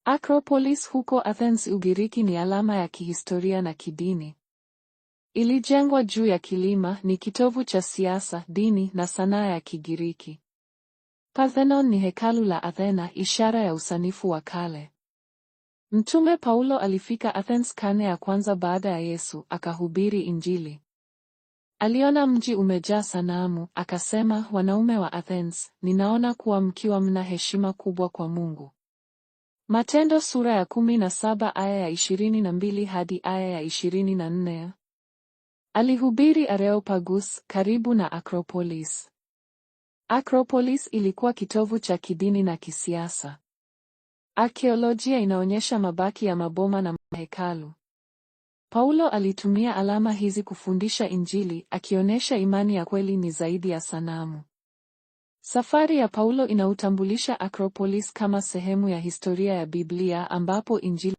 Acropolis huko Athens, Ugiriki ni alama ya kihistoria na kidini. Ilijengwa juu ya kilima, ni kitovu cha siasa, dini na sanaa ya Kigiriki. Parthenon ni hekalu la Athena, ishara ya usanifu wa kale. Mtume Paulo alifika Athens karne ya kwanza baada ya Yesu, akahubiri Injili. Aliona mji umejaa sanamu, akasema, wanaume wa Athens, ninaona kuwa mkiwa mna heshima kubwa kwa Mungu. Matendo sura ya 17 aya ya 22 hadi aya ya 24. Alihubiri Areopagus, karibu na Acropolis. Acropolis ilikuwa kitovu cha kidini na kisiasa. Arkeolojia inaonyesha mabaki ya maboma na mahekalu. Paulo alitumia alama hizi kufundisha Injili, akionyesha imani ya kweli ni zaidi ya sanamu. Safari ya Paulo inautambulisha Acropolis kama sehemu ya historia ya Biblia ambapo Injili